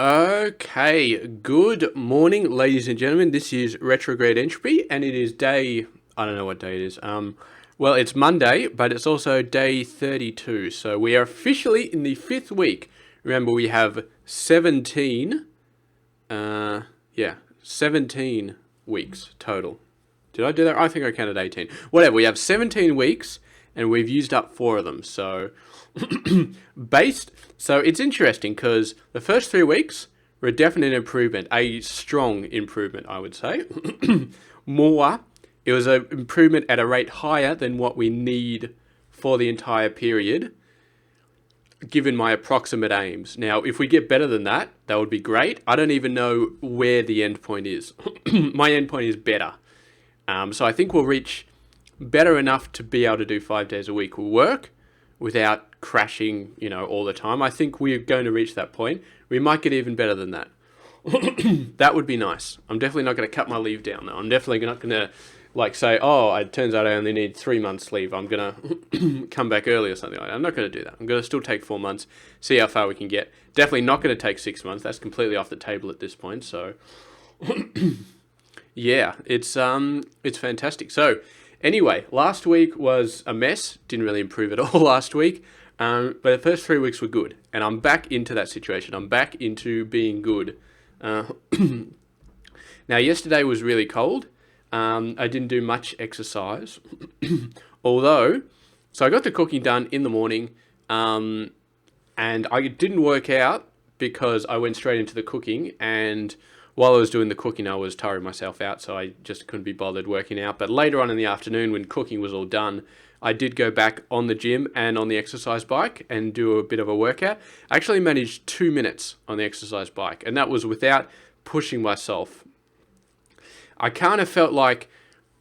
Okay, good morning, ladies and gentlemen. This is Retrograde Entropy, and it is I don't know what day it is. Well, it's Monday, but it's also day 32. So we are officially in the fifth week. Remember, we have 17, 17 weeks total. Did I do that? I think I counted 18. Whatever, we have 17 weeks, and we've used up 4 of them. So so it's interesting because the first 3 weeks were a definite improvement, a strong improvement, I would say. It was an improvement at a rate higher than what we need for the entire period, given my approximate aims. Now, if we get better than that, that would be great. I don't even know where the end point is. My end point is better. So I think we'll reach better enough to be able to do 5 days a week will work without crashing, all the time. I think we're going to reach that point. We might get even better than that. That would be nice. I'm definitely not going to cut my leave down though. I'm definitely not going to say, oh, it turns out I only need 3 months leave. I'm going to come back early or something like that. I'm not going to do that. I'm going to still take 4 months, see how far we can get. Definitely not going to take 6 months. That's completely off the table at this point. So yeah, it's fantastic. So anyway, last week was a mess. Didn't really improve at all last week. But the first 3 weeks were good. And I'm back into that situation. I'm back into being good. Now, yesterday was really cold. I didn't do much exercise. So I got the cooking done in the morning. And I didn't work out because I went straight into the cooking. And while I was doing the cooking, I was tiring myself out. So I just couldn't be bothered working out. But later on in the afternoon, when cooking was all done, I did go back on the gym and on the exercise bike and do a bit of a workout. I actually managed 2 minutes on the exercise bike, and that was without pushing myself. I kind of felt like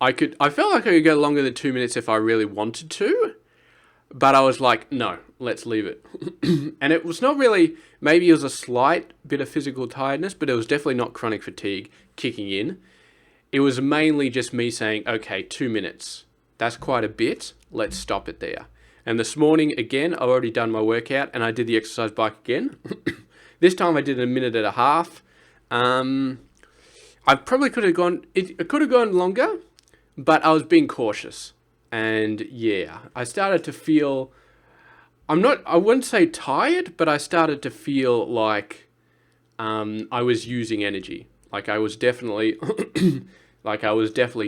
I could go longer than 2 minutes if I really wanted to, but I was like, no, let's leave it. And it was not really, maybe it was a slight bit of physical tiredness, but it was definitely not chronic fatigue kicking in. It was mainly just me saying, okay, 2 minutes. That's quite a bit. Let's stop it there. And this morning, again, I've already done my workout and I did the exercise bike again. This time I did a minute and a half. I probably could have gone, it could have gone longer, but I was being cautious. And yeah, I started to feel, I wouldn't say tired, but I started to feel like I was using energy. Like I was definitely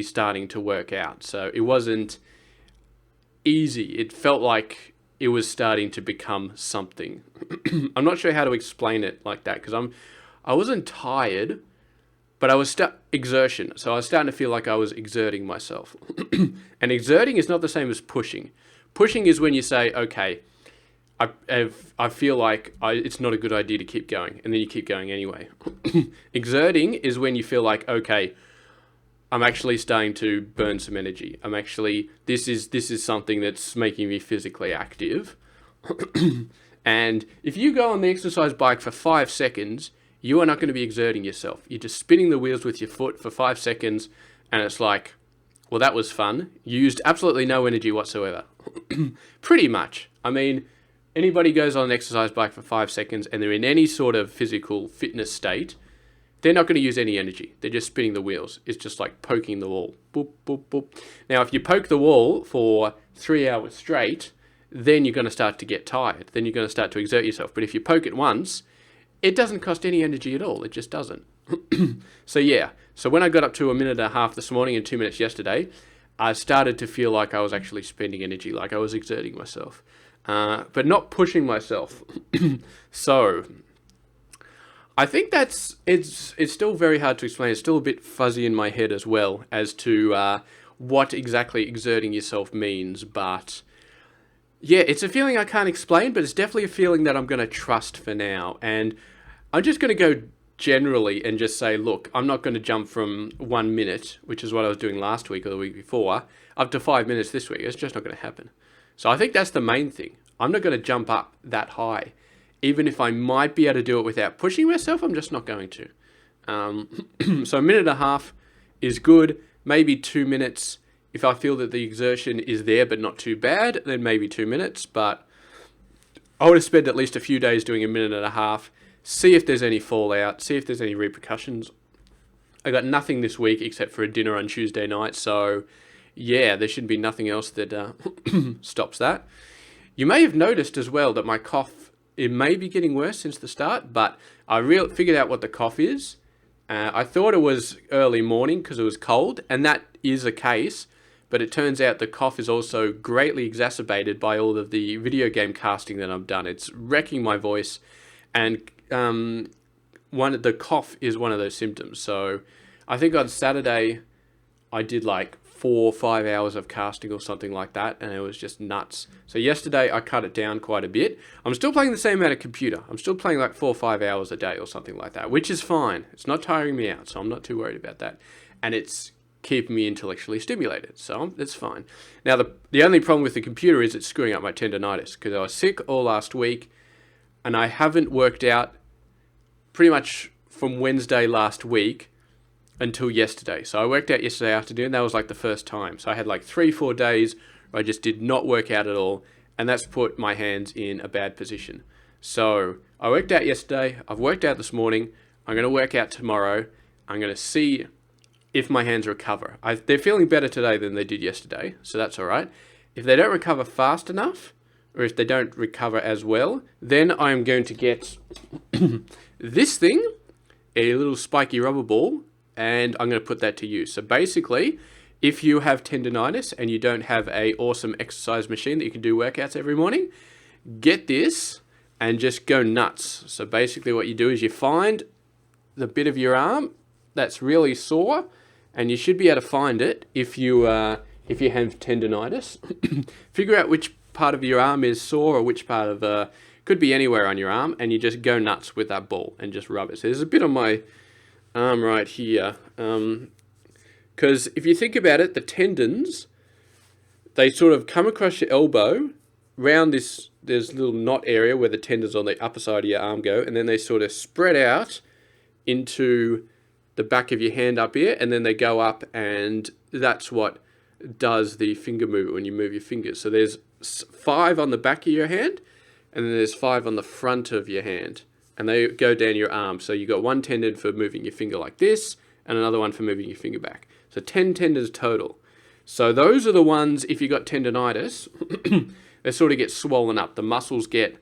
starting to work out. So it wasn't easy. It felt like it was starting to become something. I'm not sure how to explain it like that because I wasn't tired, but I was exertion. So I was starting to feel like I was exerting myself. And exerting is not the same as pushing. Pushing is when you say, okay, I feel like it's not a good idea to keep going, and then you keep going anyway. Exerting is when you feel like, okay, I'm actually starting to burn some energy. This is something that's making me physically active. And if you go on the exercise bike for 5 seconds, you are not going to be exerting yourself. You're just spinning the wheels with your foot for 5 seconds, and it's like, well, that was fun. You used absolutely no energy whatsoever. Pretty much. I mean, anybody goes on an exercise bike for 5 seconds and they're in any sort of physical fitness state, they're not going to use any energy. They're just spinning the wheels. It's just like poking the wall. Boop, boop, boop. Now, if you poke the wall for 3 hours straight, then you're going to start to get tired. Then you're going to start to exert yourself. But if you poke it once, it doesn't cost any energy at all. It just doesn't. So yeah. So when I got up to a minute and a half this morning and 2 minutes yesterday, I started to feel like I was actually spending energy, like I was exerting myself, but not pushing myself. So I think it's still very hard to explain. It's still a bit fuzzy in my head as well as to what exactly exerting yourself means. But yeah, it's a feeling I can't explain, but it's definitely a feeling that I'm going to trust for now. And I'm just going to go generally and just say, look, I'm not going to jump from 1 minute, which is what I was doing last week or the week before, up to 5 minutes this week. It's just not going to happen. So I think that's the main thing. I'm not going to jump up that high. Even if I might be able to do it without pushing myself, I'm just not going to. So a minute and a half is good. Maybe 2 minutes. If I feel that the exertion is there but not too bad, then maybe 2 minutes. But I would have spent at least a few days doing a minute and a half see if there's any fallout, see if there's any repercussions. I got nothing this week except for a dinner on Tuesday night, so yeah, there should be nothing else that stops that. You may have noticed as well that my cough, it may be getting worse since the start, but I figured out what the cough is. I thought it was early morning because it was cold, and that is the case, but it turns out the cough is also greatly exacerbated by all of the video game casting that I've done. It's wrecking my voice, and the cough is one of those symptoms. So I think on Saturday I did like 4 or 5 hours of casting or something like that, and it was just nuts. So yesterday I cut it down quite a bit. I'm still playing the same amount of computer. I'm still playing like 4 or 5 hours a day or something like that, which is fine. It's not tiring me out, so I'm not too worried about that. And it's keeping me intellectually stimulated, so it's fine. Now the only problem with the computer is it's screwing up my tendonitis, because I was sick all last week, and I haven't worked out pretty much from Wednesday last week until yesterday. So I worked out yesterday afternoon. That was like the first time. So I had like 3-4 days where I just did not work out at all, and that's put my hands in a bad position. So I worked out yesterday. I've worked out this morning. I'm going to work out tomorrow. I'm going to see if my hands recover. They're feeling better today than they did yesterday, so that's all right. If they don't recover fast enough, or if they don't recover as well, then I'm going to get this thing, a little spiky rubber ball, and I'm going to put that to use. So basically, if you have tendonitis and you don't have a awesome exercise machine that you can do workouts every morning, get this and just go nuts. So basically what you do is you find the bit of your arm that's really sore, and you should be able to find it if you have tendonitis. Figure out which part of your arm is sore, or which part of could be anywhere on your arm, and you just go nuts with that ball and just rub it. So there's a bit on my arm right here, because if you think about it, the tendons, they sort of come across your elbow, round there's little knot area where the tendons on the upper side of your arm go, and then they sort of spread out into the back of your hand up here, and then they go up, and that's what does the finger movement when you move your fingers. So there's 5 on the back of your hand, and then there's 5 on the front of your hand, and they go down your arm. So you got one tendon for moving your finger like this, and another one for moving your finger back. So 10 tendons total. So those are the ones, if you got tendonitis, they sort of get swollen up. The muscles they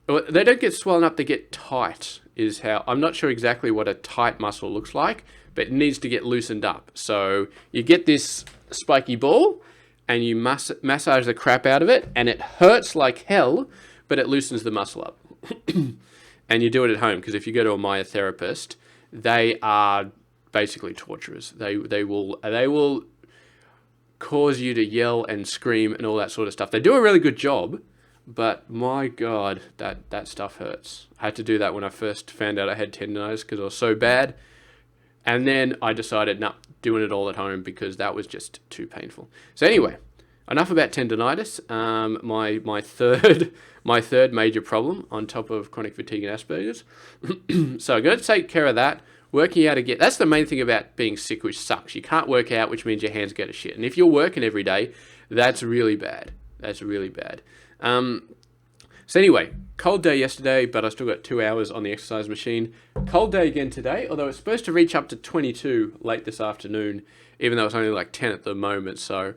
don't get swollen up, they get tight, is how, I'm not sure exactly what a tight muscle looks like, but it needs to get loosened up. So you get this spiky ball, and you massage the crap out of it, and it hurts like hell, but it loosens the muscle up. And you do it at home, because if you go to a myotherapist, they are basically torturers. They will cause you to yell and scream and all that sort of stuff. They do a really good job, but my God, that stuff hurts. I had to do that when I first found out I had tendonitis, because I was so bad. And then I decided, nah, doing it all at home, because that was just too painful. So anyway, enough about tendonitis. My third major problem on top of chronic fatigue and Asperger's. So I'm going to take care of that. Working out again. That's the main thing about being sick, which sucks. You can't work out, which means your hands go to shit. And if you're working every day, that's really bad. That's really bad. So anyway, cold day yesterday, but I still got 2 hours on the exercise machine. Cold day again today, although it's supposed to reach up to 22 late this afternoon, even though it's only like 10 at the moment. So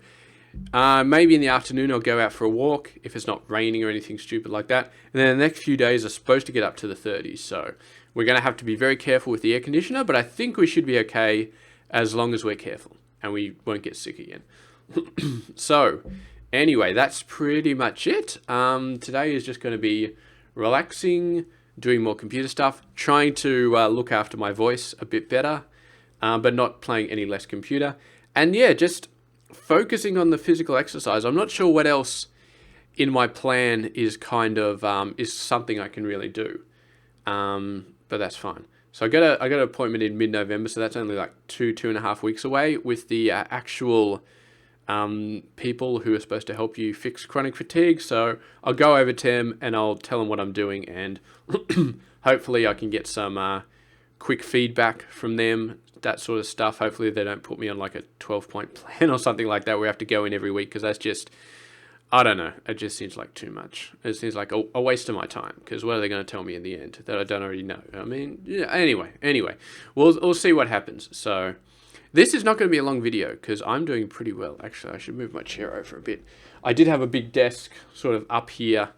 maybe in the afternoon I'll go out for a walk if it's not raining or anything stupid like that. And then the next few days are supposed to get up to the 30s. So we're going to have to be very careful with the air conditioner, but I think we should be okay as long as we're careful and we won't get sick again. So anyway, that's pretty much it. Today is just going to be relaxing, doing more computer stuff, trying to look after my voice a bit better, but not playing any less computer. And yeah, just focusing on the physical exercise. I'm not sure what else in my plan is kind of is something I can really do, but that's fine. So I got an appointment in mid-November, so that's only like 2.5 weeks away with the actual people who are supposed to help you fix chronic fatigue. So I'll go over to them and I'll tell them what I'm doing, and hopefully I can get some quick feedback from them, that sort of stuff. Hopefully they don't put me on like a 12-point plan or something like that where we have to go in every week, because that's just, I don't know. It just seems like too much. It seems like a waste of my time. Because what are they going to tell me in the end that I don't already know? I mean, yeah. Anyway, we'll see what happens. So this is not going to be a long video because I'm doing pretty well. Actually, I should move my chair over a bit. I did have a big desk sort of up here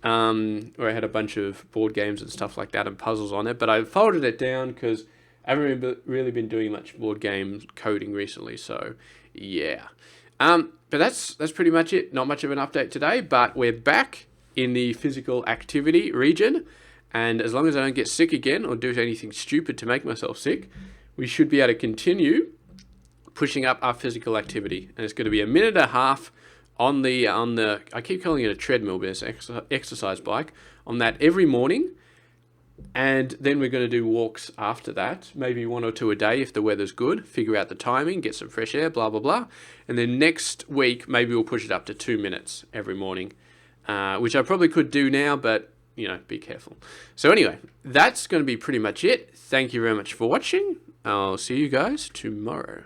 where I had a bunch of board games and stuff like that and puzzles on it. But I folded it down because I haven't really been doing much board game coding recently. So yeah. But that's pretty much it. Not much of an update today, but we're back in the physical activity region. And as long as I don't get sick again or do anything stupid to make myself sick, we should be able to continue pushing up our physical activity. And it's going to be a minute and a half on the I keep calling it a treadmill, but it's an exercise bike, on that every morning. And then we're going to do walks after that, maybe 1 or 2 a day if the weather's good, figure out the timing, get some fresh air, blah, blah, blah. And then next week, maybe we'll push it up to 2 minutes every morning, which I probably could do now, but, you know, be careful. So anyway, that's going to be pretty much it. Thank you very much for watching. I'll see you guys tomorrow.